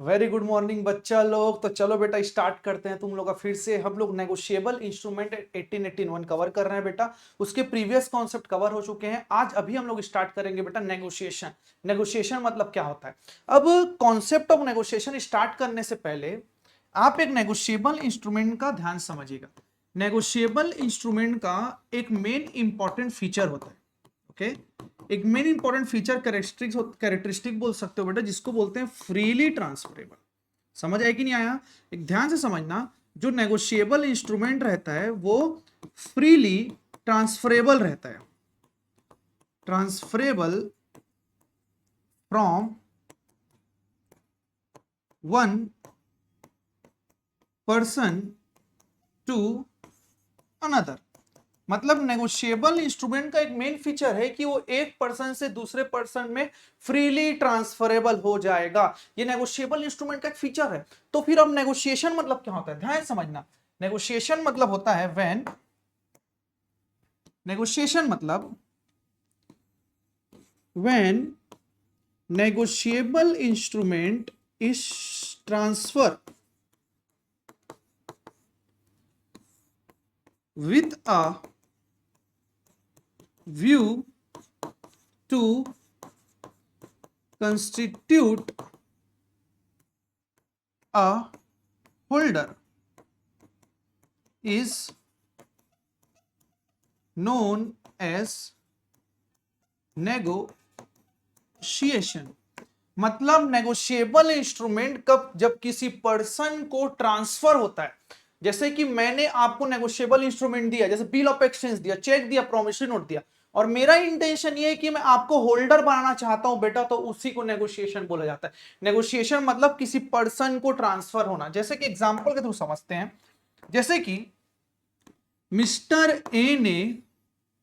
Very good morning बच्चा लोग। तो चलो बेटा स्टार्ट करते हैं तुम लोग का फिर से। हम लोग नेगोशिएबल इंस्ट्रूमेंट 1881 कवर कर रहे हैं बेटा। उसके प्रीवियस कॉन्सेप्ट कवर हो चुके हैं। आज अभी हम लोग स्टार्ट करेंगे बेटा नेगोशिएशन। नेगोशिएशन मतलब क्या होता है। अब कॉन्सेप्ट ऑफ नेगोशिएशन स्टार्ट करने से पहले आप एक नेगोशिएबल इंस्ट्रूमेंट का ध्यान समझिएगा। नेगोशिएबल इंस्ट्रूमेंट का एक मेन इंपॉर्टेंट फीचर होता है। ओके, एक मेन इंपॉर्टेंट फीचर कैरेक्टरिस्टिक बोल सकते हो बेटा, जिसको बोलते हैं फ्रीली ट्रांसफरेबल। समझ आया कि नहीं आया? एक ध्यान से समझना, जो नेगोशिएबल इंस्ट्रूमेंट रहता है वो फ्रीली ट्रांसफरेबल रहता है। Transferable from one person to another. मतलब नेगोशिएबल इंस्ट्रूमेंट का एक मेन फीचर है कि वो एक पर्सन से दूसरे पर्सन में फ्रीली ट्रांसफरेबल हो जाएगा। ये नेगोशिएबल इंस्ट्रूमेंट का एक फीचर है। तो फिर अब नेगोशिएशन मतलब क्या होता है, ध्यान समझना। नेगोशिएशन मतलब होता है व्हेन, नेगोशिएशन मतलब when negotiable instrument is transfer with a view to constitute a holder is known as negotiation। मतलब नेगोशिएबल इंस्ट्रूमेंट कब, जब किसी पर्सन को ट्रांसफर होता है। जैसे कि मैंने आपको नेगोशिएबल इंस्ट्रूमेंट दिया, जैसे बिल ऑफ एक्सचेंज दिया, चेक दिया, प्रोमिसरी नोट दिया, और मेरा इंटेंशन ये है कि मैं आपको होल्डर बनाना चाहता हूं बेटा, तो उसी को नेगोशिएशन बोला जाता है। नेगोशिएशन मतलब किसी पर्सन को ट्रांसफर होना। जैसे कि एग्जांपल के थ्रू समझते हैं। जैसे कि मिस्टर ए ने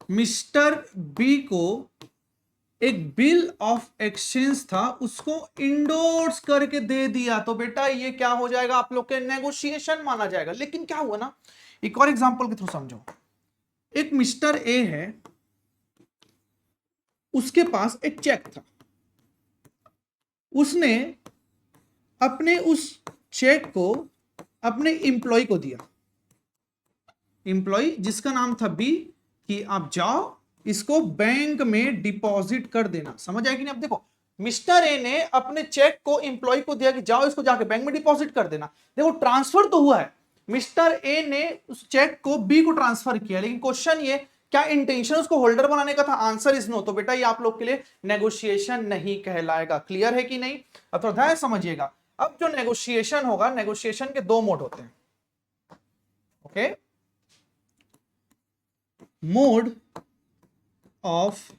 मिस्टर बी को एक बिल ऑफ एक्सचेंज था, उसको इंडोर्स करके दे दिया, तो बेटा ये क्या हो जाएगा, आप लोग के नेगोशिएशन माना जाएगा। लेकिन क्या हुआ ना, एक और एग्जांपल के थ्रू समझो। एक मिस्टर ए है, उसके पास एक चेक था, उसने अपने उस चेक को अपने इंप्लॉय को दिया, इंप्लॉय जिसका नाम था बी, कि आप जाओ इसको बैंक में डिपॉजिट कर देना। समझ आया कि नहीं? अब देखो, मिस्टर ए ने अपने चेक को इंप्लॉय को दिया कि जाओ इसको जाके बैंक में डिपॉजिट कर देना। देखो ट्रांसफर तो हुआ है, मिस्टर ए ने उस चेक को बी को ट्रांसफर किया, लेकिन क्वेश्चन ये, क्या इंटेंशन उसको होल्डर बनाने का था? Answer is no. तो बेटा ये आप लोग के लिए नेगोशिएशन नहीं कहलाएगा। क्लियर है कि नहीं? अब थोड़ा ध्यान समझिएगा। अब जो नेगोशिएशन होगा, नेगोशिएशन के दो मोड होते हैं। Okay, mode of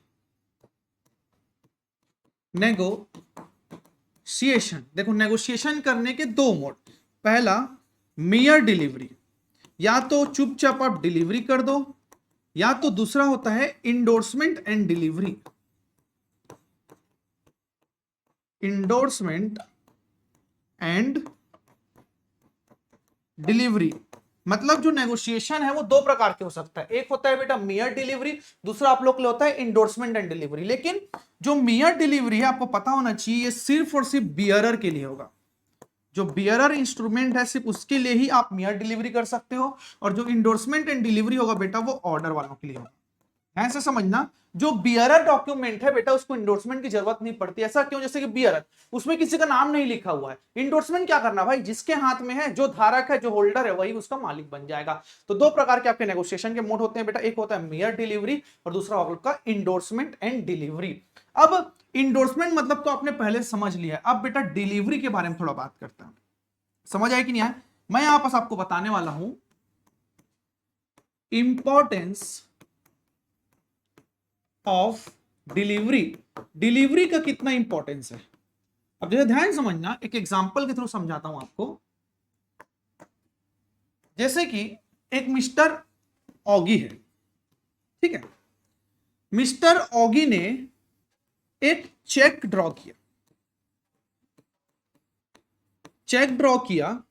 negotiation. देखो नेगोशिएशन करने के दो मोड। पहला मियर डिलीवरी, या तो चुपचाप आप डिलीवरी कर दो, या तो दूसरा होता है endorsement and delivery. Endorsement and delivery मतलब जो नेगोशिएशन है वो दो प्रकार के हो सकता है। एक होता है बेटा मियर डिलीवरी, दूसरा आप लोग के लिए होता है इंडोर्समेंट एंड डिलीवरी। लेकिन जो मियर डिलीवरी है, आपको पता होना चाहिए, ये सिर्फ और सिर्फ बियरर के लिए होगा। जो बियरर इंस्ट्रूमेंट है सिर्फ उसके लिए ही आप मियर डिलीवरी कर सकते हो, और जो इंडोर्समेंट एंड डिलीवरी होगा बेटा वो ऑर्डर वालों के लिए होगा। ऐसे समझना, जो बियरर डॉक्यूमेंट है बेटा उसको इंडोर्समेंट की जरूरत नहीं पड़ती। ऐसा क्यों? जैसे कि बियरर, उसमें किसी का नाम नहीं लिखा हुआ है। इंडोर्समेंट क्या करना भाई, जिसके हाथ में है, जो धारक है, जो होल्डर है, वही उसका मालिक बन जाएगा। तो दो प्रकार के आपके नेगोशिएशन के मोड होते हैं बेटा, एक होता है मियर डिलीवरी और दूसरा होगा इंडोर्समेंट एंड डिलीवरी। अब इंडोर्समेंट मतलब तो आपने पहले समझ लिया। अब बेटा डिलीवरी के बारे में थोड़ा बात करते हैं। समझ आया कि नहीं आया? मैं यहां पास आपको बताने वाला हूं इंपॉर्टेंस ऑफ डिलीवरी। डिलीवरी का कितना इंपॉर्टेंस है। अब जैसे ध्यान समझना, एक एग्जांपल के थ्रू समझाता हूं आपको। जैसे कि एक मिस्टर ऑगी है, ठीक है। मिस्टर ऑगी ने एक चेक ड्रॉ किया, चेक ड्रॉ किया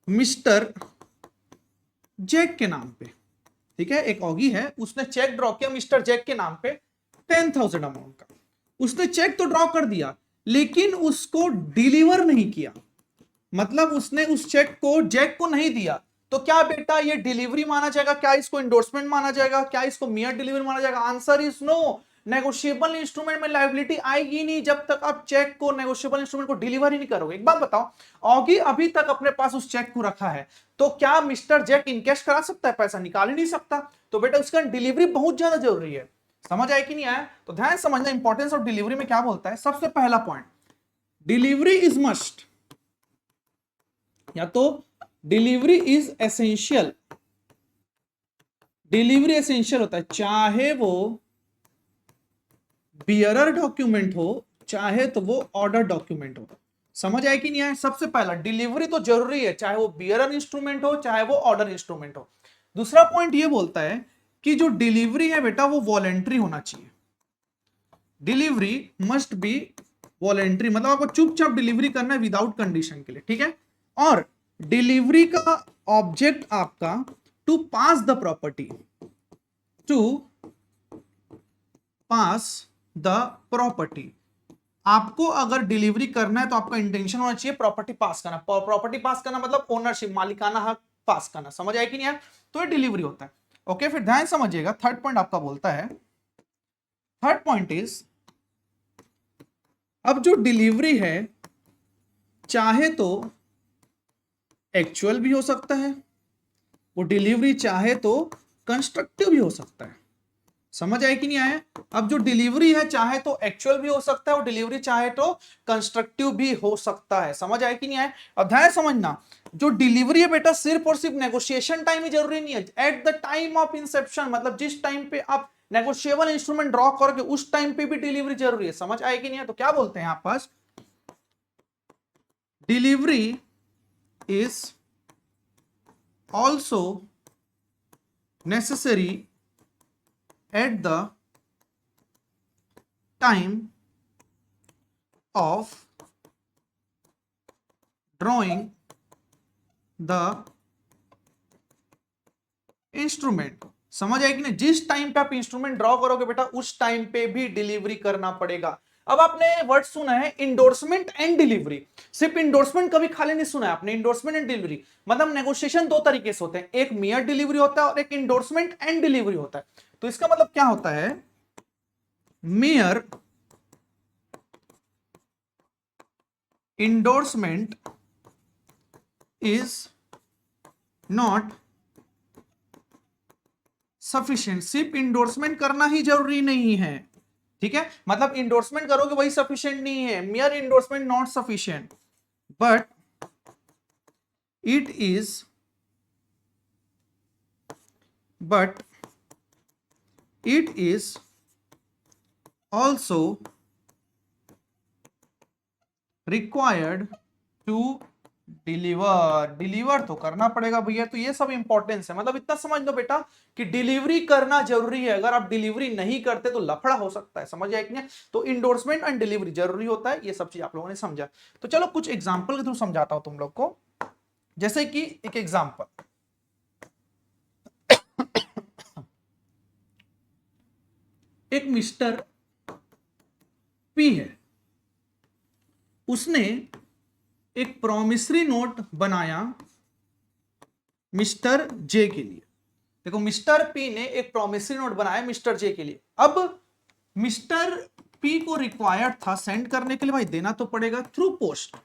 मिस्टर जैक के नाम पे, ठीक है। एक ऑगी है, उसने चेक ड्रॉ किया मिस्टर जैक के नाम पे 10,000 अमाउंट का। उसने चेक तो ड्रॉ कर दिया, लेकिन उसको डिलीवर नहीं किया, मतलब उसने उस चेक को जैक को नहीं दिया, तो क्या बेटा ये डिलीवरी माना जाएगा? क्या इसको इंडोर्समेंट माना जाएगा? क्या इसको मियर डिलीवरी माना जाएगा? Answer is no. Negotiable instrument में लायबिलिटी आएगी नहीं जब तक आप चेक को, नेगोशिएबल इंस्ट्रूमेंट को डिलीवर ही नहीं करोगे। एक बात बताओ, ऑगी अभी तक अपने पास उस चेक को रखा है, तो क्या मिस्टर जैक इनकैश करा सकता है? पैसा निकाल ही नहीं सकता। तो बेटा उसका डिलीवरी बहुत ज्यादा जरूरी है। समझ आए कि नहीं आया? तो ध्यान समझना, इंपॉर्टेंस ऑफ डिलीवरी में क्या बोलता है। सबसे पहला पॉइंट, डिलीवरी इज मस्ट, या तो delivery is essential. Delivery essential होता है, चाहे वो बियरर डॉक्यूमेंट हो, चाहे तो वो ऑर्डर डॉक्यूमेंट हो। समझ आए कि नहीं आया? सबसे पहला, डिलीवरी तो जरूरी है, चाहे वो बियरर इंस्ट्रूमेंट हो, चाहे वो ऑर्डर इंस्ट्रूमेंट हो। दूसरा पॉइंट ये बोलता है कि जो डिलीवरी है बेटा वो वॉलेंट्री होना चाहिए। डिलीवरी मस्ट बी वॉलेंट्री, मतलब आपको चुपचाप डिलीवरी करना है विदाउट कंडीशन के लिए, ठीक है। और डिलीवरी का ऑब्जेक्ट आपका to pass the property, to pass the property. आपको अगर डिलीवरी करना है तो आपका इंटेंशन होना चाहिए प्रॉपर्टी पास करना। प्रॉपर्टी पास करना मतलब ओनरशिप, मालिकाना हक पास करना। समझ आए कि नहीं यार? तो ये डिलीवरी होता है। ओके, फिर ध्यान समझिएगा, थर्ड पॉइंट आपका बोलता है, थर्ड पॉइंट इज, अब जो डिलीवरी है चाहे तो एक्चुअल भी हो सकता है, वो डिलीवरी चाहे तो कंस्ट्रक्टिव भी हो सकता है। समझ आए कि नहीं आया? अब जो डिलीवरी है चाहे तो एक्चुअल भी हो सकता है और डिलीवरी चाहे तो कंस्ट्रक्टिव भी हो सकता है। समझ आए कि नहीं आया? अब ध्यान समझना, जो डिलीवरी है बेटा सिर्फ और सिर्फ नेगोशिएशन टाइम ही जरूरी नहीं है। At the time of Inception, मतलब जिस टाइम पे आप नेगोशिएबल इंस्ट्रूमेंट ड्रॉ करोगे उस टाइम पे भी डिलीवरी जरूरी है। समझ आए कि नहीं है? तो क्या बोलते हैं आप पास, delivery is also necessary at the time of drawing the instrument। समझ आए कि नहीं? जिस टाइम पे आप इंस्ट्रूमेंट ड्रॉ करोगे बेटा उस टाइम पे भी डिलीवरी करना पड़ेगा। अब आपने वर्ड सुना है इंडोर्समेंट एंड डिलीवरी, सिर्फ इंडोर्समेंट कभी खाली नहीं सुना है आपने। इंडोर्समेंट एंड डिलीवरी मतलब नेगोशिएशन दो तरीके से होते हैं, एक मियर डिलीवरी होता है और एक इंडोर्समेंट एंड डिलीवरी होता है। तो इसका मतलब क्या होता है, मियर इंडोर्समेंट इज नॉट सफिशिएंट। सिर्फ इंडोर्समेंट करना ही जरूरी नहीं है, ठीक है। मतलब इंडोर्समेंट करोगे वही सफिशिएंट नहीं है, मियर endorsement not sufficient, but it is, but it is also required to deliver। Deliver तो करना पड़ेगा भैया। तो ये सब इंपॉर्टेंस है, मतलब इतना समझ लो बेटा कि डिलीवरी करना जरूरी है। अगर आप डिलीवरी नहीं करते तो लफड़ा हो सकता है। समझ आए कि नहीं? तो इंडोर्समेंट एंड डिलीवरी जरूरी होता है। ये सब चीज आप लोगों ने समझा। तो चलो कुछ एग्जांपल के थ्रू समझाता हूं तुम लोग को। जैसे कि एक एग्जांपल, एक मिस्टर पी है, उसने एक प्रॉमिसरी नोट बनाया मिस्टर जे के लिए। देखो मिस्टर पी ने एक प्रॉमिसरी नोट बनाया मिस्टर जे के लिए। अब मिस्टर पी को रिक्वायर्ड था सेंड करने के लिए, भाई देना तो पड़ेगा थ्रू पोस्ट,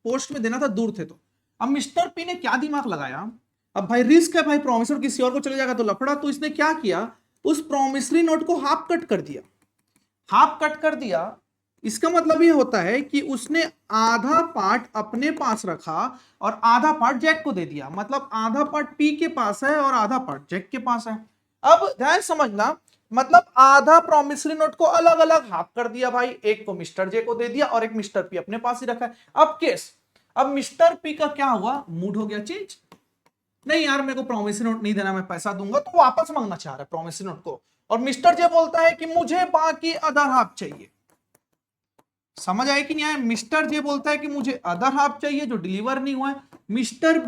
पोस्ट में देना था, दूर थे तो। अब मिस्टर पी ने क्या दिमाग लगाया, अब भाई रिस्क है भाई, प्रॉमिसरी किसी और को चले जाएगा तो लफड़ा। तो इसने क्या किया, उस प्रॉमिसरी नोट को हाफ कट कर दिया। हाफ कट कर दिया इसका मतलब ये होता है कि उसने आधा पार्ट अपने पास रखा और आधा पार्ट जैक को दे दिया। मतलब आधा पार्ट पी के पास है और आधा पार्ट जैक के पास है। अब ध्यान समझना, मतलब आधा प्रॉमिसरी नोट को अलग अलग हाफ कर दिया भाई, एक को मिस्टर जे को दे दिया और एक मिस्टर पी अपने पास ही रखा है। अब केस, अब मिस्टर पी का क्या हुआ, मूड हो गया चेंज, नहीं यार मेरे को प्रॉमिसरी नोट नहीं देना, मैं पैसा दूंगा, तो वापस मांगना चाह रहा है प्रॉमिसरी नोट को। और मिस्टर जे बोलता है कि मुझे बाकी अदर हाफ चाहिए। समझ आए कि नहीं आए? मिस्टर जे बोलता है कि मुझे अदर हाफ चाहिए जो डिलीवर नहीं हुआ है। मिस्टर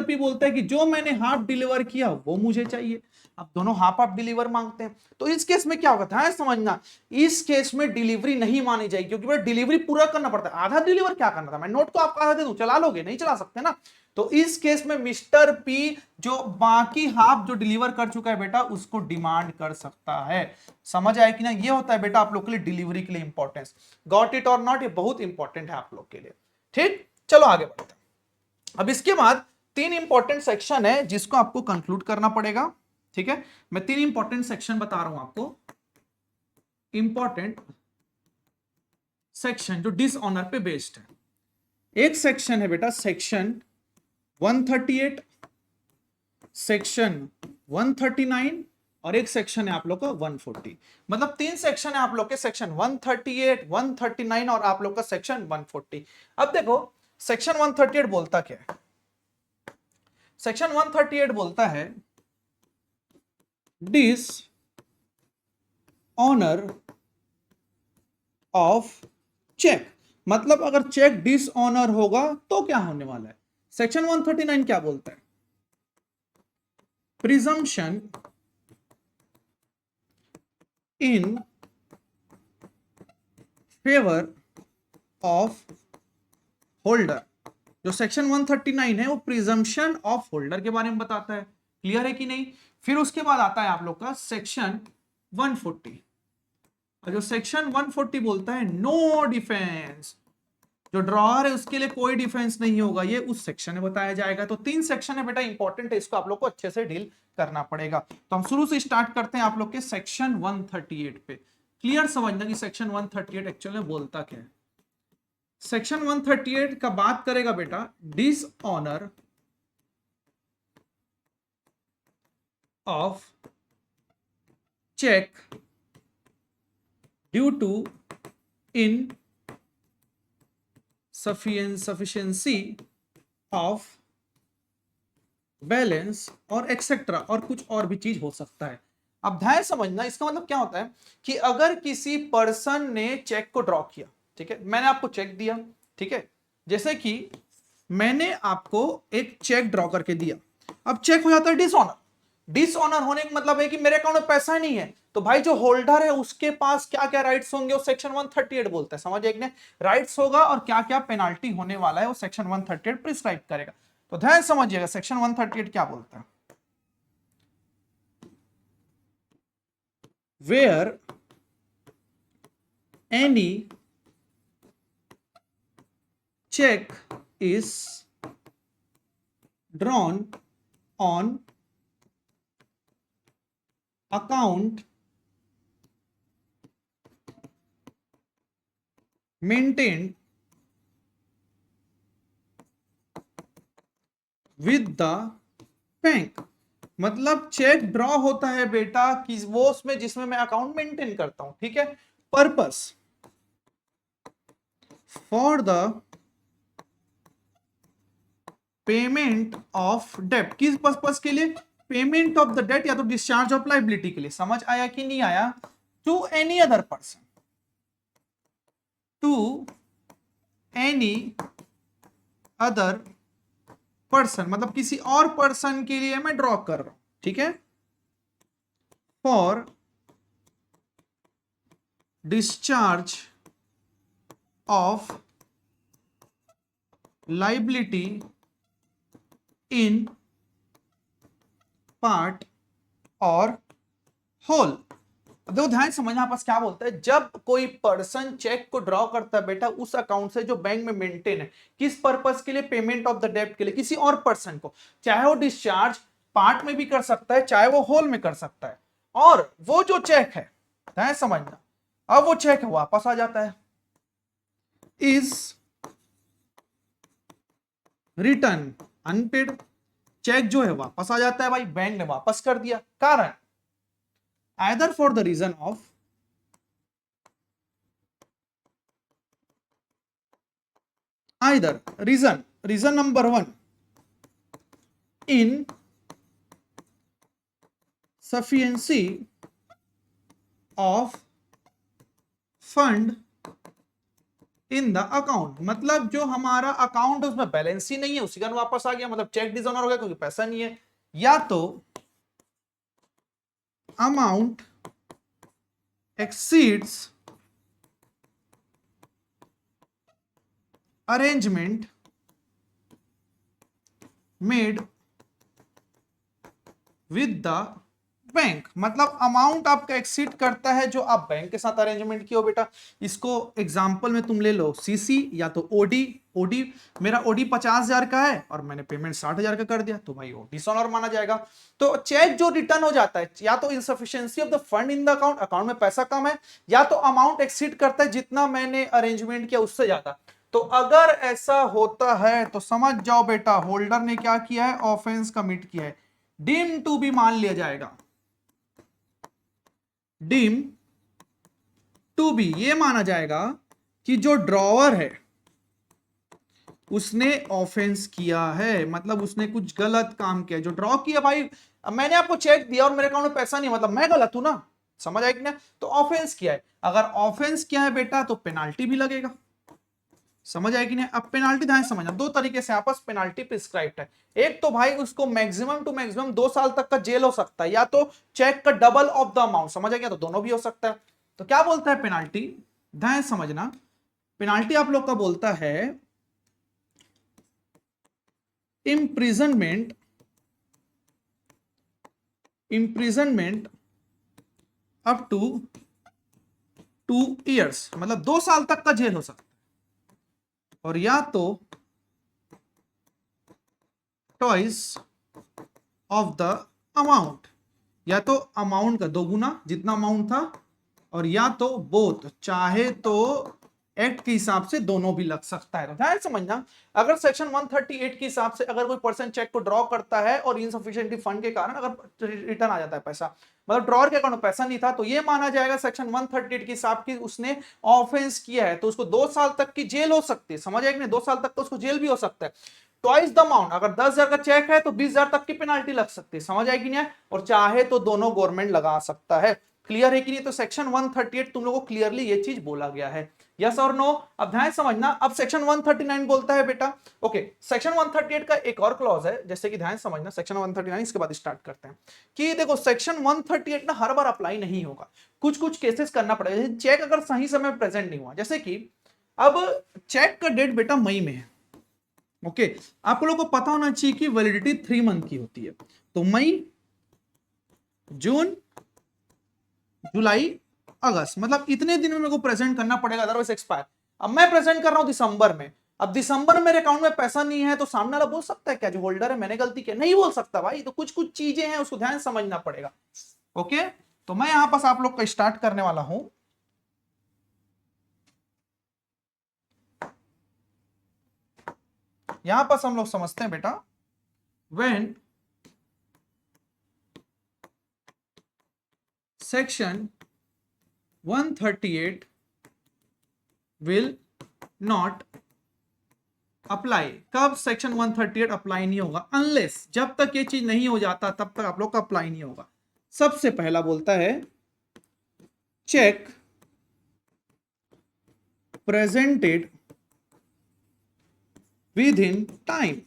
पी बोलता है कि जो मैंने हाफ डिलीवर किया वो मुझे चाहिए। अब दोनों हाफ हाफ डिलीवर मांगते हैं, तो इस केस में क्या होता है समझना, इस केस में डिलीवरी नहीं मानी जाएगी, क्योंकि डिलीवरी पूरा करना पड़ता है। आधा डिलीवर क्या करना था, मैं नोट को आपको आधा दे दूं, चला लोगे? नहीं चला सकते ना। तो इस केस में मिस्टर पी जो बाकी हाफ जो डिलीवर कर चुका है बेटा उसको डिमांड कर सकता है। समझ आया कि ना? ये होता है बेटा आप लोग के लिए डिलीवरी के लिए इंपॉर्टेंस। गॉट इट और नॉट, ये बहुत इंपॉर्टेंट है आप लोग के लिए। ठीक, चलो आगे बढ़ते हैं। अब इसके बाद तीन इंपॉर्टेंट सेक्शन है जिसको आपको कंक्लूड करना पड़ेगा। ठीक है, मैं तीन इंपॉर्टेंट सेक्शन बता रहा हूं आपको, इंपॉर्टेंट सेक्शन जो डिसऑनर पे बेस्ड है। एक सेक्शन है बेटा सेक्शन 138, सेक्शन 139 और एक सेक्शन है आप लोग का 140। मतलब तीन सेक्शन है आप लोग के, सेक्शन 138, 139 और आप लोग का सेक्शन 140। अब देखो सेक्शन 138 बोलता क्या है? सेक्शन 138 बोलता है डिस ऑनर ऑफ चेक। मतलब अगर चेक डिसऑनर होगा तो क्या होने वाला है? सेक्शन 139 क्या बोलता है? Presumption in favour of holder. जो सेक्शन 139 है वो प्रिजम्पशन ऑफ होल्डर के बारे में बताता है। क्लियर है कि नहीं? फिर उसके बाद आता है आप लोग का सेक्शन 140, और जो सेक्शन 140 बोलता है नो डिफेंस। जो ड्रॉअर है उसके लिए कोई डिफेंस नहीं होगा, ये उस सेक्शन में बताया जाएगा। तो तीन सेक्शन है बेटा, इंपॉर्टेंट है, इसको आप लोग को अच्छे से डील करना पड़ेगा। तो हम शुरू से स्टार्ट करते हैं आप लोग के सेक्शन 138 पे। क्लियर समझना कि सेक्शन 138 एक्चुअल में बोलता क्या है। सेक्शन 138 का बात करेगा बेटा dishonour of cheque due to insufficiency of balance और एक्सेट्रा, और कुछ और भी चीज हो सकता है। अब ध्यान समझना, इसका मतलब क्या होता है कि अगर किसी पर्सन ने चेक को ड्रॉ किया, ठीक है, मैंने आपको चेक दिया, ठीक है, जैसे कि मैंने आपको एक चेक ड्रॉ करके दिया, अब चेक हो जाता है डिसऑनर। डिसऑनर होने का मतलब है कि मेरे अकाउंट में पैसा नहीं है, तो भाई जो होल्डर है उसके पास क्या क्या राइट्स होंगे वो सेक्शन 138 बोलता है। समझ एक ने, राइट्स होगा और क्या क्या पेनाल्टी होने वाला है वो सेक्शन 138 प्रिस्क्राइब करेगा। तो ध्यान समझिएगा सेक्शन 138 क्या बोलता है। Where any cheque is drawn on account maintained with the bank. मतलब चेक ड्रॉ होता है बेटा कि वो उसमें जिसमें मैं अकाउंट मेंटेन करता हूं, ठीक है, purpose for the payment of debt. किस पर्पस के लिए? पेमेंट ऑफ द डेट या तो डिस्चार्ज ऑफ लाइबिलिटी के लिए। समझ आया कि नहीं आया? To any other person, to any other person, मतलब किसी और पर्सन के लिए मैं ड्रॉ कर रहा हूं, ठीक है, for discharge of liability in part और होल। देखो ध्यान समझना, पास क्या बोलता है, जब कोई पर्सन चेक को ड्रॉ करता है बेटा उस अकाउंट से जो बैंक में मेंटेन है, किस पर्पस के लिए? पेमेंट ऑफ द डेब्ट के लिए, किसी और पर्सन को, चाहे वो डिस्चार्ज पार्ट में भी कर सकता है चाहे वो होल में कर सकता है। और वो जो चेक है, ध्यान समझना, अब वो चेक वापस आ जाता है, इज रिटर्न अनपेड। चेक जो है वापस आ जाता है भाई, बैंक ने वापस कर दिया। कारण either for the reason of either reason number one, in sufficiency of fund in the account, मतलब जो हमारा अकाउंट है उसमें बैलेंस ही नहीं है, उसी का वापस आ गया, मतलब चेक डिसऑनर हो गया क्योंकि पैसा नहीं है। या तो amount exceeds arrangement made with the bank, मतलब अमाउंट आपका एक्सीड करता है जो आप बैंक के साथ अरेंजमेंट किए हो बेटा। इसको एग्जांपल में तुम ले लो सीसी या तो ओडी। ओडी, मेरा ओडी 50,000 का है और मैंने पेमेंट 60,000 का कर दिया, तो भाई वो डिसऑनर माना जाएगा। तो चेक जो रिटर्न हो जाता है, या तो insufficiency of the fund in the account, account में पैसा कम है, या तो अमाउंट एक्सीड करता है जितना मैंने अरेंजमेंट किया उससे ज्यादा। तो अगर ऐसा होता है तो समझ जाओ बेटा होल्डर ने क्या किया है, ऑफेंस कमिट किया है। डीम टू बी मान लिया जाएगा, डीम टू बी ये माना जाएगा कि जो ड्रॉवर है उसने ऑफेंस किया है, मतलब उसने कुछ गलत काम किया। जो ड्रॉ किया भाई, मैंने आपको चेक दिया और मेरे अकाउंट में पैसा नहीं, मतलब मैं गलत हूं ना, समझ आए कि ना। तो ऑफेंस किया है, अगर ऑफेंस किया है बेटा तो पेनाल्टी भी लगेगा, समझ आए कि नहीं। अब पेनाल्टी ध्यान समझना, दो तरीके से आपस पेनाल्टी प्रिस्क्राइब्ड है। एक तो भाई उसको मैक्सिमम टू मैक्सिमम 2 साल तक का जेल हो सकता है, या तो चेक का डबल ऑफ द अमाउंट, समझ आ गया, तो दोनों भी हो सकता है। तो क्या बोलता है पेनाल्टी, ध्यान समझना, पेनाल्टी आप लोग का बोलता है imprisonment अप टू 2 years, मतलब 2 साल तक का जेल हो सकता है, और या तो ट्वाइस ऑफ द अमाउंट, या तो अमाउंट का दोगुना जितना अमाउंट था, और या तो बोथ, चाहे तो एक्ट के हिसाब से दोनों भी लग सकता है। तो ध्यान समझना, अगर सेक्शन 138 के हिसाब से अगर कोई पर्सन चेक को ड्रॉ करता है और इनसफिशिएंटली फंड के कारण अगर रिटर्न आ जाता है पैसा, मतलब ड्रॉअर के अकाउंट में पैसा नहीं था, तो ये माना जाएगा सेक्शन 138 के हिसाब की उसने ऑफेंस किया है, तो उसको 2 साल तक की जेल हो सकती है, समझ आए कि नहीं, 2 साल तक तो उसको जेल भी हो सकता है। ट्वाइस द अमाउंट, अगर 10,000 का चेक है तो 20,000 तक की पेनाल्टी लग सकती है, समझ आएगी नहीं, और चाहे तो दोनों गवर्नमेंट लगा सकता है। क्लियर है कि नहीं। तो सेक्शन 138 तुम लोगों को क्लियरली ये चीज बोला गया है, यस और नो। अब ध्यान समझना, अब सेक्शन 139 बोलता है बेटा, ओके सेक्शन 138 का एक और क्लॉज है, जैसे कि ध्यान समझना सेक्शन 139, इसके बाद स्टार्ट करते हैं कि देखो सेक्शन 138 ना हर बार अप्लाई नहीं होगा, कुछ कुछ केसेस करना पड़ेगा, जैसे चेक अगर सही समय प्रेजेंट नहीं हुआ, जैसे कि अब चेक का डेट बेटा मई में है, ओके आप लोगों को पता होना चाहिए कि वैलिडिटी 3 मंथ की होती है, तो मई, जून, जुलाई, अगस्त, मतलब इतने दिन में मेरे को प्रेजेंट करना पड़ेगा, अदरवाइज एक्सपायर। अब मैं प्रेजेंट कर रहा हूं दिसंबर में, अब दिसंबर में मेरे अकाउंट में पैसा नहीं है, तो सामने वाला बोल सकता है क्या जो होल्डर है मैंने गलती की, नहीं बोल सकता भाई, तो कुछ कुछ चीजें हैं उसको ध्यान समझना पड़ेगा। ओके, तो मैं यहां पास आप लोग का स्टार्ट करने वाला हूं। यहां पास हम लोग समझते हैं बेटा, when section 138 will not apply, कब सेक्शन 138 अप्लाई नहीं होगा, अनलेस, जब तक ये चीज नहीं हो जाता तब तक आप लोग का अप्लाई नहीं होगा। सबसे पहला बोलता है cheque presented within time,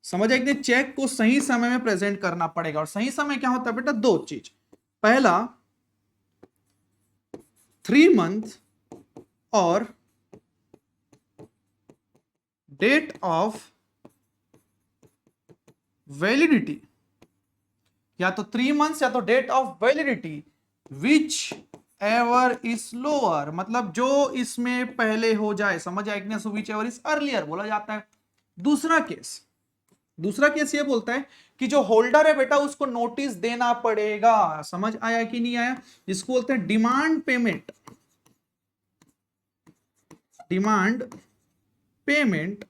समझ आए कि चेक को सही समय में प्रेजेंट करना पड़ेगा, और सही समय क्या होता है बेटा, दो चीज, पहला 3 मंथ और डेट ऑफ वैलिडिटी, या तो 3 मंथ्स या तो date of validity whichever is lower, मतलब जो इसमें पहले हो जाए, समझ आए कि नहीं, विच एवर इज अर्लियर बोला जाता है। दूसरा केस ये बोलता है कि जो होल्डर है बेटा उसको नोटिस देना पड़ेगा, समझ आया कि नहीं आया, जिसको बोलते हैं demand payment, demand payment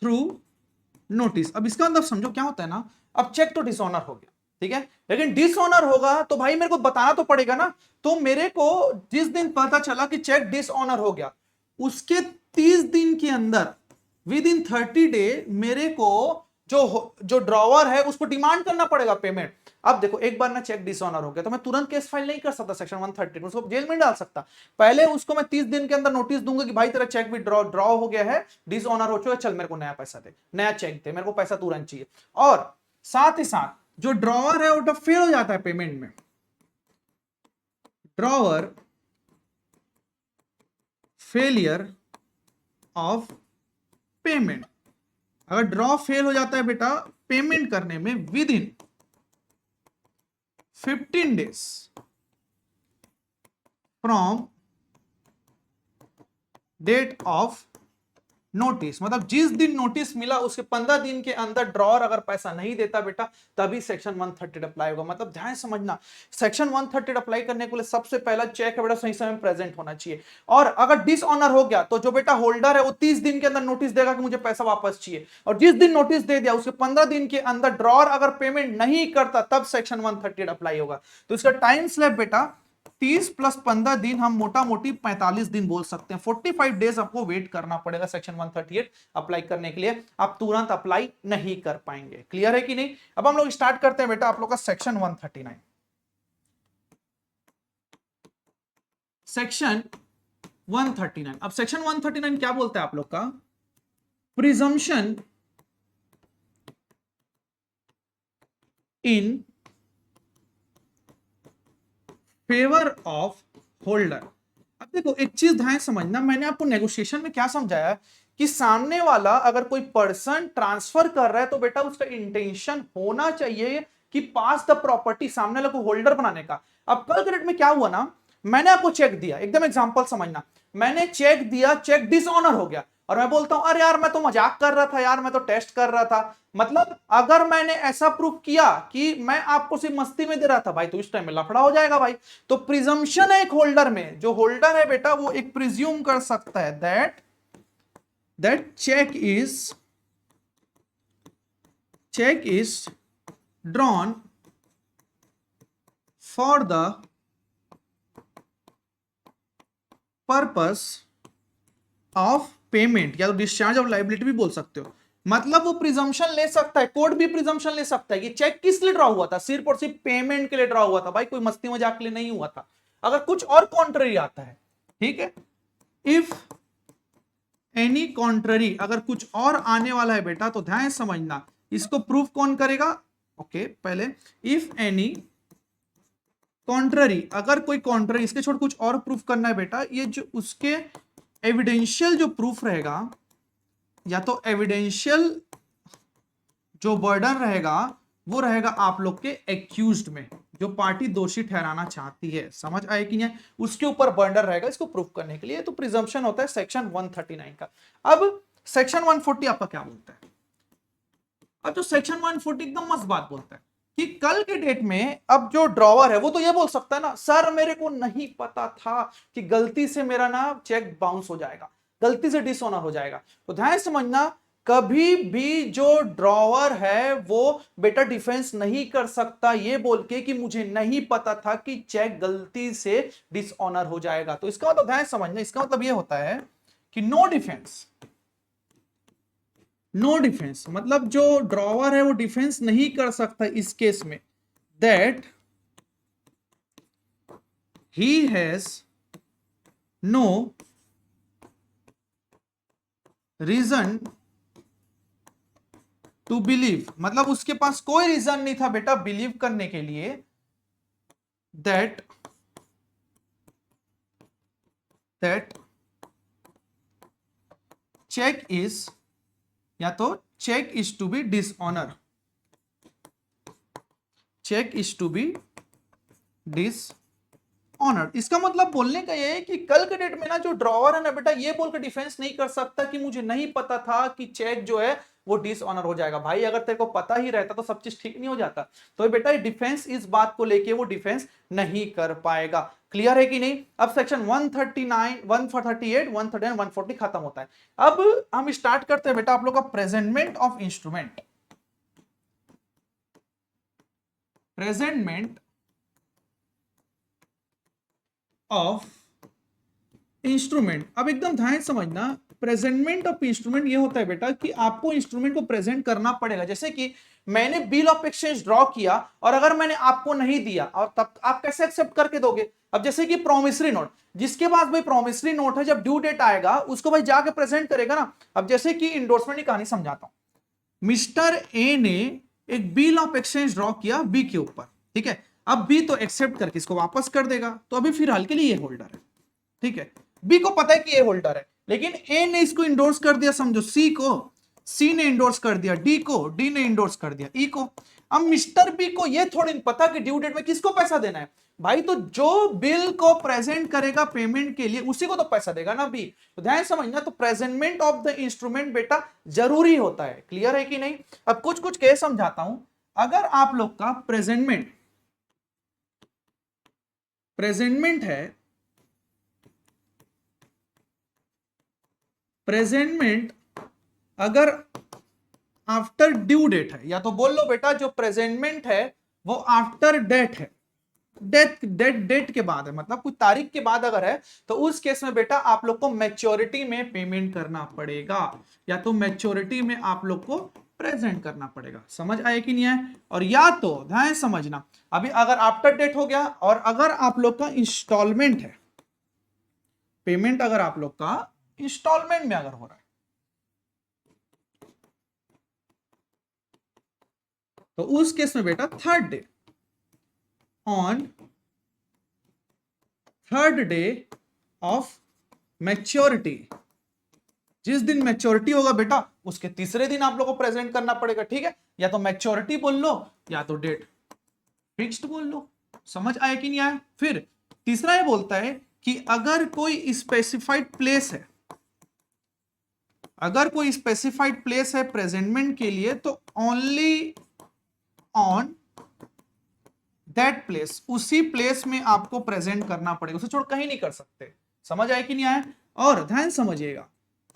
through notice. अब इसका मतलब समझो क्या होता है ना, अब चेक तो डिसऑनर हो गया, ठीक है, लेकिन डिसऑनर होगा तो भाई मेरे को बताना तो पड़ेगा ना, तो मेरे को जिस दिन पता चला कि चेक डिसऑनर हो गया, उसके 30 दिन के अंदर, विद इन 30 डे मेरे को जो ड्रॉवर है उसको डिमांड करना पड़ेगा पेमेंट। अब देखो एक बार ना चेक डिसऑनर हो गया तो मैं तुरंत केस फाइल नहीं कर सकता सेक्शन 130 में, उसको जेल में डाल सकता। पहले उसको मैं 30 दिन के अंदर नोटिस दूंगा कि भाई तेरा चेक भी ड्रॉ हो गया है, डिसऑनर हो चुका है, चल मेरे को नया पैसा दे, नया चेक दे, मेरे को पैसा तुरंत चाहिए। और साथ ही साथ जो ड्रॉवर है वो फेल हो जाता है पेमेंट में, ड्रॉवर फेलियर ऑफ पेमेंट, अगर ड्रॉ फेल हो जाता है बेटा पेमेंट करने में within 15 days from date of notice, मतलब जिस दिन नोटिस मिला उसके 15 दिन के अंदर ड्रॉअर अगर पैसा नहीं देता बेटा तभी सेक्शन 130 अप्लाई होगा। मतलब ध्यान समझना, सेक्शन 130 अप्लाई करने के लिए सबसे पहला चेक है बेटा सही समय प्रेजेंट होना चाहिए। और अगर डिसऑनर हो गया तो जो बेटा होल्डर है वो 30 दिन के अंदर नोटिस देगा कि मुझे पैसा वापस चाहिए, और जिस दिन नोटिस दे दिया उसके 15 दिन के अंदर ड्रॉअर अगर पेमेंट नहीं करता तब सेक्शन 130 अप्लाई होगा। तो इसका टाइम स्लैब बेटा 30 + 15 दिन, हम मोटा मोटी 45 दिन बोल सकते हैं। 45 डेज आपको वेट करना पड़ेगा सेक्शन 138 अप्लाई करने के लिए, आप तुरंत अप्लाई नहीं कर पाएंगे। क्लियर है कि नहीं? अब हम लोग स्टार्ट करते हैं बेटा आप लोग का सेक्शन 139। सेक्शन 139, अब सेक्शन 139 क्या बोलता है आप लोग का? Presumption in favour of holder. अब देखो एक चीज ध्यान समझना, मैंने आपको नेगोशिएशन में क्या समझाया कि सामने वाला अगर कोई पर्सन ट्रांसफर कर रहा है तो बेटा उसका इंटेंशन होना चाहिए कि पास द प्रॉपर्टी सामने वाले को होल्डर बनाने का। अब कल के डेट में क्या हुआ ना, मैंने आपको चेक दिया, एकदम एग्जांपल समझना, मैंने चेक दिया, चेक डिसऑनर हो गया और मैं बोलता हूं अरे यार मैं तो मजाक कर रहा था यार, मैं तो टेस्ट कर रहा था। मतलब अगर मैंने ऐसा प्रूफ किया कि मैं आपको सिर्फ मस्ती में दे रहा था भाई तो इस टाइम में लफड़ा हो जाएगा भाई। तो प्रिजम्पशन है एक होल्डर में, जो होल्डर है बेटा वो एक प्रिज्यूम कर सकता है that cheque is drawn for the purpose of payment, या तो डिस्चार्ज ऑफ लायबिलिटी भी बोल सकते हो। मतलब वो प्रिजम्पशन ले सकता है, कोर्ट भी प्रिजम्पशन ले सकता है कि चेक किस लिए ड्रॉ हुआ था, सिर्फ और सिर्फ पेमेंट के लिए ड्रॉ हुआ था भाई, कोई मस्ती मजाक के लिए नहीं हुआ था। अगर कुछ और कॉन्ट्ररी आता है, ठीक है, इफ एनी कॉन्ट्ररी, अगर कुछ और आने वाला है बेटा तो ध्यान समझना, इसको प्रूफ कौन करेगा? ओके पहले इफ एनी कॉन्ट्ररी, अगर कोई कॉन्ट्ररी, इसके छोड़ कुछ और प्रूफ करना है बेटा, ये जो उसके एविडेंशियल जो प्रूफ रहेगा, या तो एविडेंशियल जो बर्डन रहेगा वो रहेगा आप लोग के एक्यूज्ड में, जो पार्टी दोषी ठहराना चाहती है, समझ आए कि नहीं, उसके ऊपर बर्डन रहेगा इसको प्रूफ करने के लिए। तो प्रिजम्पशन होता है सेक्शन 139 का। अब सेक्शन 140 आपका क्या बोलता है? अब जो सेक्शन 140 एकदम मस्त बात बोलता है कि कल के डेट में अब जो ड्रॉवर है वो तो ये बोल सकता है ना, सर मेरे को नहीं पता था कि गलती से मेरा ना चेक बाउंस हो जाएगा, गलती से डिसऑनर हो जाएगा। तो ध्यान समझना, कभी भी जो ड्रॉवर है वो बेटा डिफेंस नहीं कर सकता ये बोल के कि मुझे नहीं पता था कि चेक गलती से डिसऑनर हो जाएगा। तो इसका मतलब ध्यान समझना, इसका मतलब ये होता है कि नो डिफेंस, नो डिफेंस मतलब जो ड्रॉवर है वो डिफेंस नहीं कर सकता इस केस में, that he has no reason to believe, मतलब उसके पास कोई रीजन नहीं था बेटा बिलीव करने के लिए, दैट चेक इज, या तो cheque is to be dishonour, cheque is to be dishonour. इसका मतलब बोलने का ये है कि कल के डेट में ना जो ड्रॉवर है ना बेटा ये बोल के डिफेंस नहीं कर सकता कि मुझे नहीं पता था कि चेक जो है वो डिसऑनर हो जाएगा। भाई अगर तेरे को पता ही रहता तो सब चीज ठीक नहीं हो जाता। तो बेटा डिफेंस इस बात को लेके वो डिफेंस नहीं कर पाएगा। क्लियर है कि नहीं? अब सेक्शन 139, 138, 139, 140 खत्म होता है। अब हम स्टार्ट करते हैं बेटा आप लोग का presentment of instrument. Presentment of instrument, अब एकदम ध्यान से समझना, प्रेजेंटमेंट ऑफ इंस्ट्रूमेंट ये होता है बेटा कि आपको इंस्ट्रूमेंट को प्रेजेंट करना पड़ेगा। जैसे कि मैंने बिल ऑफ एक्सचेंज ड्रॉ किया और अगर मैंने आपको नहीं दिया और तब आप कैसे एक्सेप्ट करके दोगे। अब जैसे कि प्रोमिसरी नोट, जिसके पास भाई प्रोमिसरी नोट है, जब ड्यू डेट आएगा उसको भाई जाके प्रेजेंट करेगा ना। अब जैसे कि इंडोर्समेंट की कहानी समझाता हूं। मिस्टर ए ने एक बिल ऑफ एक्सचेंज ड्रॉ किया बी के ऊपर, ठीक है। अब बी तो एक्सेप्ट करके इसको वापस कर देगा, तो अभी फिलहाल के लिए ये होल्डर है, ठीक है। बी को पता है कि ए होल्डर है, लेकिन ए ने इसको इंडोर्स कर दिया, समझो सी को, सी ने इंडोर्स कर दिया डी को, डी ने इंडोर्स कर दिया ई को। अब मिस्टर बी को ये थोड़ी पता कि ड्यू डेट में किसको पैसा देना है भाई, तो जो बिल को प्रेजेंट करेगा पेमेंट के लिए उसी को तो पैसा देगा ना बी। तो ध्यान समझना, तो प्रेजेंटमेंट ऑफ द इंस्ट्रूमेंट बेटा जरूरी होता है। क्लियर है कि नहीं। अब कुछ कुछ केस समझाता हूं। अगर आप लोग का प्रेजेंटमेंट है, प्रेजेंटमेंट अगर आफ्टर ड्यू डेट है, या तो बोल लो बेटा जो प्रेजेंटमेंट है वो आफ्टर डेट है, डेट के बाद है, मतलब कुछ तारीख के बाद अगर है, तो उस केस में बेटा आप लोग को मैच्योरिटी में पेमेंट करना पड़ेगा, या तो मैच्योरिटी में आप लोग को प्रेजेंट करना पड़ेगा। समझ आए कि नहीं आए। और या तो ध्यान समझना, अभी अगर आफ्टर डेट हो गया और अगर आप लोग का इंस्टॉलमेंट है, पेमेंट अगर आप लोग का इंस्टॉलमेंट में अगर हो रहा है, तो उस केस में बेटा third day, on third day of maturity, जिस दिन मैच्योरिटी होगा बेटा उसके तीसरे दिन आप लोग को प्रेजेंट करना पड़ेगा, ठीक है। या तो मैच्योरिटी बोल लो या तो डेट फिक्स्ड बोल लो। समझ आया कि नहीं आया। फिर तीसरा ये बोलता है कि अगर कोई स्पेसिफाइड प्लेस है, अगर कोई स्पेसिफाइड प्लेस है प्रेजेंटमेंट के लिए, तो ओनली ऑन दैट प्लेस, उसी प्लेस में आपको प्रेजेंट करना पड़ेगा, उसे छोड़ कहीं नहीं कर सकते। समझ आए कि नहीं आए। और ध्यान समझिएगा,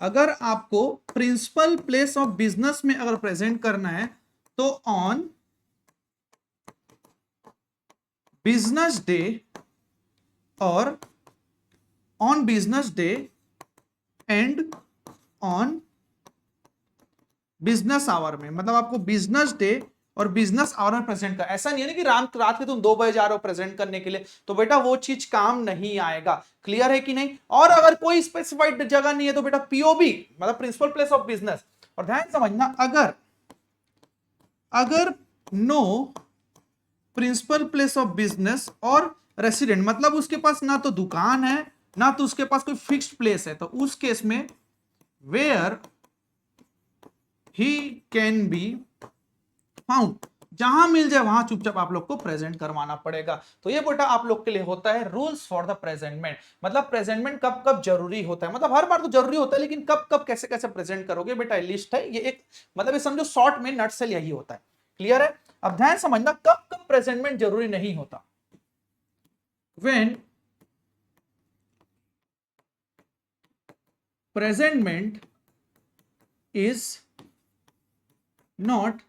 अगर आपको प्रिंसिपल प्लेस ऑफ बिजनेस में अगर प्रेजेंट करना है, तो ऑन बिजनेस डे और on business day and on business hour में, मतलब आपको बिजनेस डे और बिजनेस आवर में प्रेजेंट कर। ऐसा नहीं है ना कि रात के तुम 2 बजे जा रहे हो प्रेजेंट करने के लिए, तो बेटा वो चीज काम नहीं आएगा। क्लियर है कि नहीं। और अगर कोई स्पेसिफाइड जगह नहीं है तो बेटा पीओबी, मतलब प्रिंसिपल प्लेस ऑफ बिजनेस। और ध्यान समझना, अगर no principal place of business और रेसिडेंट, मतलब उसके पास ना तो दुकान है ना तो उसके पास कोई फिक्स्ड प्लेस है, तो उस केस में where he can be found, जहां मिल जाए वहां चुपचाप आप लोग को प्रेजेंट करवाना पड़ेगा। तो ये बेटा आप लोग के लिए होता है रूल्स फॉर द प्रेजेंटमेंट, मतलब प्रेजेंटमेंट कब कब जरूरी होता है, मतलब हर बार तो जरूरी होता है, लेकिन कब कब कैसे कैसे प्रेजेंट करोगे बेटा लिस्ट है ये एक, मतलब ये समझो शॉर्ट में नट सेल यही होता है। क्लियर है। अब ध्यान समझना, कब कब प्रेजेंटमेंट जरूरी नहीं होता। When presentment is not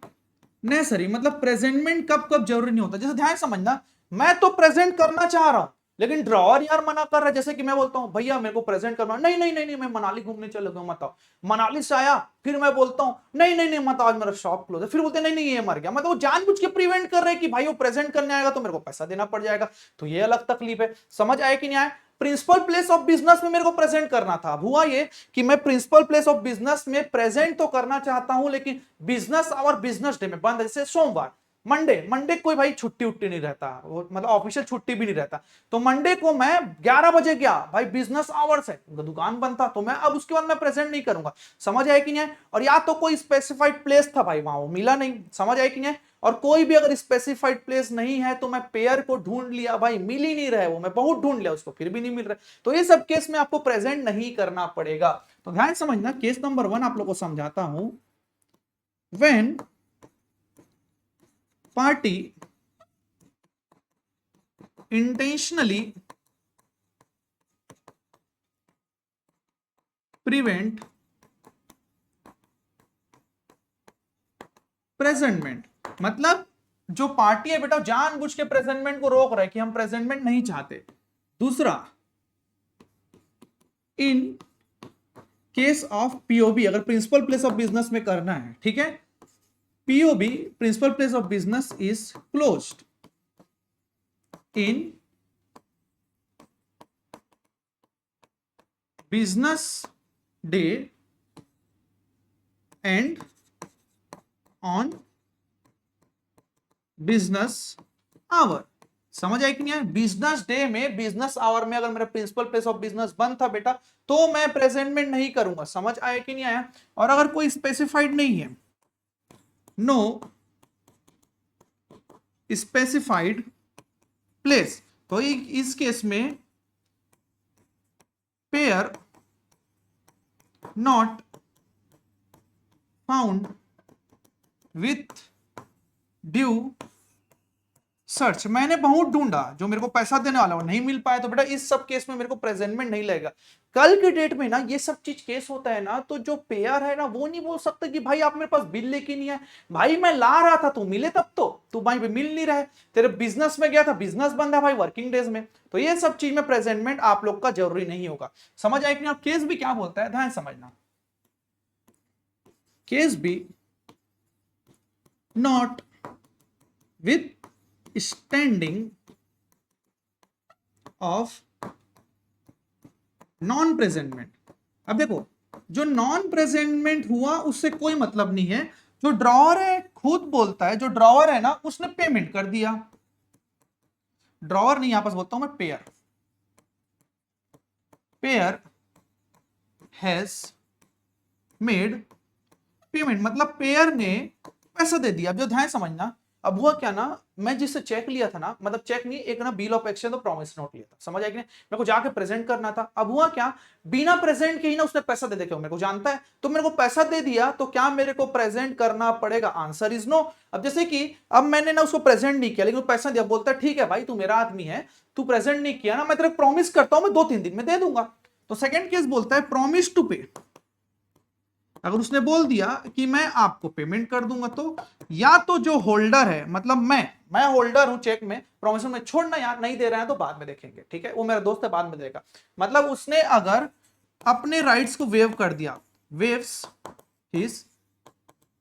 necessary, मतलब प्रेजेंटमेंट कब कब जरूरी नहीं होता। जैसे ध्यान समझना, मैं तो प्रेजेंट करना चाह रहा हूं लेकिन ड्रॉअर यार मना कर रहा है। जैसे कि मैं बोलता हूं भैया मेरे को प्रेजेंट करना, नहीं नहीं नहीं नहीं मैं मनाली घूमने चलेगा, मत आओ। मनाली से आया, फिर मैं बोलता हूं नहीं नहीं नहीं मत आओ आज मेरा शॉप क्लोज है, फिर बोलते नहीं नहीं ये मर गया। मतलब वो जानबूझ के प्रिवेंट कर रहे हैं कि भाई वो प्रेजेंट करने आएगा तो मेरे को पैसा देना पड़ जाएगा, तो ये अलग तकलीफ है। समझ आए कि नहीं आए। प्रिंसिपल प्लेस ऑफ बिजनेस में मेरे को प्रेजेंट करना था, अब हुआ ये कि मैं प्रिंसिपल प्लेस ऑफ बिजनेस में प्रेजेंट तो करना चाहता हूं, लेकिन बिजनेस और बिजनेस डे में बंद है। जैसे सोमवार, मंडे कोई भाई छुट्टी उट्टी नहीं रहता, वो मतलब ऑफिशियल छुट्टी भी नहीं रहता, तो मंडे को मैं 11 बजे गया भाई, बिजनेस आवर्स है, दुकान बंद था, तो मैं अब उसके बाद मैं प्रेजेंट नहीं करूंगा। समझ आए कि नहीं। और या तो कोई स्पेसिफाइड प्लेस था भाई, वहां वो मिला नहीं। समझ आए कि नहीं। और कोई भी अगर स्पेसिफाइड प्लेस नहीं है तो मैं पेयर को ढूंढ लिया भाई, मिल ही नहीं रहा है वो, मैं बहुत ढूंढ लिया उसको फिर भी नहीं मिल रहा, तो ये सब केस में आपको प्रेजेंट नहीं करना पड़ेगा। तो ध्यान समझना, केस नंबर 1 आप लोग को समझाता हूं। When party intentionally prevent presentment, मतलब जो पार्टी है बेटा जानबूझ के प्रेजेंटमेंट को रोक रहा है कि हम प्रेजेंटमेंट नहीं चाहते। दूसरा, इन केस ऑफ पीओबी, अगर प्रिंसिपल प्लेस ऑफ बिजनेस में करना है, ठीक है, POB principal place of business is closed in business day and on business hour. समझ आए कि नहीं आए? बिजनेस डे में, बिजनेस आवर में अगर मेरा प्रिंसिपल प्लेस ऑफ बिजनेस बंद था बेटा, तो मैं प्रेजेंटमेंट नहीं करूंगा। समझ आया कि नहीं आया? और अगर कोई स्पेसिफाइड नहीं है, नो स्पेसिफाइड प्लेस, तो इस केस में pair not found with due search, मैंने बहुत ढूंढा, जो मेरे को पैसा देने वाला वो नहीं मिल पाया, तो बेटा इस सब केस में मेरे को प्रेजेंटमेंट नहीं लगेगा। कल की डेट में ना ये सब चीज केस होता है ना, तो जो पेयर है ना वो नहीं बोल सकता कि भाई आप मेरे पास बिल लेके नहीं आए, भाई मैं ला रहा था तू मिले तब तो, तू भाई मिल नहीं रहा, तेरे बिजनेस में गया था, बिजनेस बंद है भाई वर्किंग डेज में, तो ये सब चीज में प्रेजेंटमेंट आप लोग का जरूरी नहीं होगा। समझ आए कि नहीं? केस भी क्या बोलता है, ध्यान समझना, case be notwithstanding of non presentment. अब देखो, जो नॉन प्रेजेंटमेंट हुआ उससे कोई मतलब नहीं है, जो ड्रॉवर है खुद बोलता है, जो ड्रॉवर है ना उसने पेमेंट कर दिया, ड्रॉवर नहीं, यहां पर बोलता हूं मैं pair, pair has made payment, मतलब पेयर ने पैसा दे दिया। अब जो ध्यान समझना, अब हुआ क्या ना, मैं जिससे चेक लिया था ना, मतलब चेक नहीं, एक ना बिल ऑफ एक्सचेंज और प्रॉमिस नोट लिया था, समझ आया कि नहीं? मेरे को जाके प्रेजेंट करना था। अब हुआ क्या, बिना प्रेजेंट के ही ना उसने पैसा दे दिया, मेरे को जानता है, तो मेरे को पैसा दे दिया, तो क्या मेरे को प्रेजेंट करना पड़ेगा? Answer is no. अब जैसे कि अब मैंने ना उसको प्रेजेंट नहीं किया, लेकिन पैसा दिया, बोलता है ठीक है भाई तू मेरा आदमी है, तू प्रेजेंट नहीं किया ना, मैं तेरे प्रॉमिस करता हूं मैं 2-3 दिन में दे दूंगा। तो सेकंड केस बोलता है प्रॉमिस टू पे, अगर उसने बोल दिया कि मैं आपको पेमेंट कर दूंगा, तो या तो जो होल्डर है, मतलब मैं होल्डर हूं चेक में, प्रॉमिस में छोड़ना यार, नहीं दे रहे हैं तो बाद में देखेंगे, ठीक है, वो मेरा दोस्त है बाद में देगा, मतलब उसने अगर अपने राइट्स को वेव कर दिया, वेव्स हिज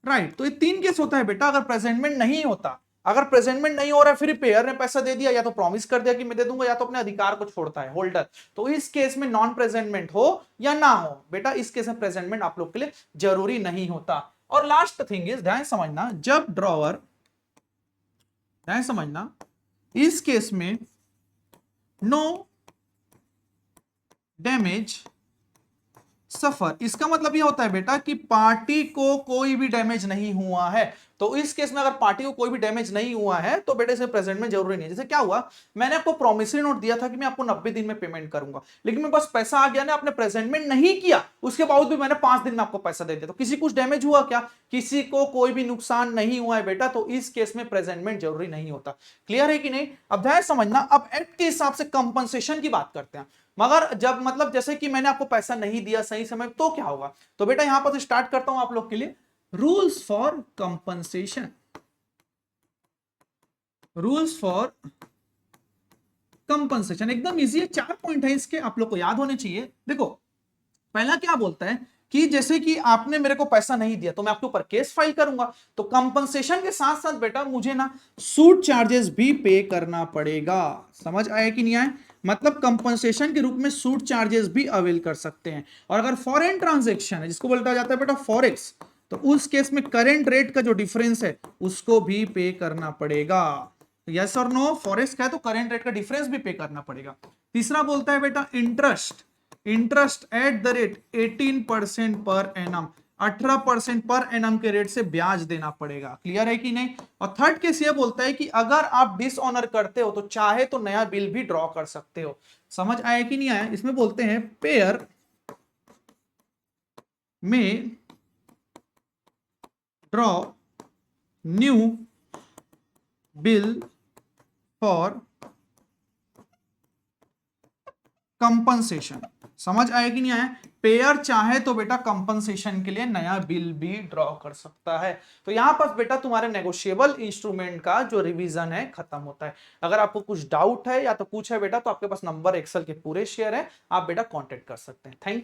राइट, तो ये 3 केस होता है बेटा, अगर प्रेजेंटमेंट नहीं होता, अगर प्रेजेंटमेंट नहीं हो रहा है, फिर पेयर ने पैसा दे दिया, या तो प्रॉमिस कर दिया कि मैं दे दूंगा, या तो अपने अधिकार को छोड़ता है होल्डर, तो इस केस में नॉन प्रेजेंटमेंट हो या ना हो बेटा, इस केस में प्रेजेंटमेंट आप लोग के लिए जरूरी नहीं होता। और लास्ट थिंग इज, ध्यान समझना, जब ड्रॉवर, ध्यान समझना, इस केस में नो डैमेज सफर, इसका मतलब यह होता है बेटा कि पार्टी को कोई भी डैमेज नहीं हुआ है, तो इस केस में अगर पार्टी को कोई भी डैमेज नहीं हुआ है तो बेटे इसमें प्रेजेंट में जरूरी नहीं है। जैसे क्या हुआ, मैंने आपको प्रॉमिसरी नोट दिया था कि मैं आपको 90 दिन में पेमेंट करूंगा, लेकिन मैं बस पैसा आ गया ना, आपने प्रेजेंटमेंट नहीं किया, उसके बावजूद भी मैंने 5 दिन में आपको पैसा दे दिया, तो किसी कुछ डैमेज हुआ क्या? किसी को कोई भी नुकसान नहीं हुआ है बेटा, तो इस केस में प्रेजेंटमेंट जरूरी नहीं होता। क्लियर है कि नहीं? अब ध्यान समझना, अब एक्ट के हिसाब से कंपनसेशन की बात करते हैं, मगर जब मतलब जैसे कि मैंने आपको पैसा नहीं दिया सही समय, तो क्या होगा? तो बेटा यहां पर स्टार्ट करता हूं आप लोग के लिए, rules for compensation, rules for compensation एकदम इजी है, 4 पॉइंट है इसके, आप लोग को याद होने चाहिए। देखो पहला क्या बोलता है कि जैसे कि आपने मेरे को पैसा नहीं दिया तो मैं आपके ऊपर केस फाइल करूंगा, तो कंपनसेशन के साथ साथ बेटा मुझे ना सूट चार्जेस भी पे करना पड़ेगा। समझ आया कि नहीं आया? मतलब कंपनसेशन के रूप में सूट चार्जेस भी अवेल कर सकते हैं। और अगर फॉरेन ट्रांजैक्शन है, जिसको बोलता जाता है बेटा फॉरेक्स, तो उस केस में करेंट रेट का जो डिफरेंस है उसको भी पे करना पड़ेगा। यस और नो? फॉरेक्स का है तो करेंट रेट का डिफरेंस भी पे करना पड़ेगा। तीसरा बोलता है बेटा interest, interest at the rate 18% per annum, 18% per annum के रेट से ब्याज देना पड़ेगा। क्लियर है कि नहीं? और थर्ड केस ये बोलता है कि अगर आप डिसऑनर करते हो तो चाहे तो नया बिल भी ड्रॉ कर सकते हो। समझ आया कि नहीं आया? इसमें बोलते हैं पेयर में draw new bill for compensation. समझ आया कि नहीं आया? पेयर चाहे तो बेटा कंपनसेशन के लिए नया बिल भी ड्रॉ कर सकता है। तो यहां पर बेटा तुम्हारे नेगोशिएबल इंस्ट्रूमेंट का जो रिवीजन है खत्म होता है। अगर आपको कुछ डाउट है या तो कुछ है बेटा, तो आपके पास नंबर एक्सेल के पूरे शेयर है, आप बेटा कांटेक्ट कर सकते हैं। Thank you.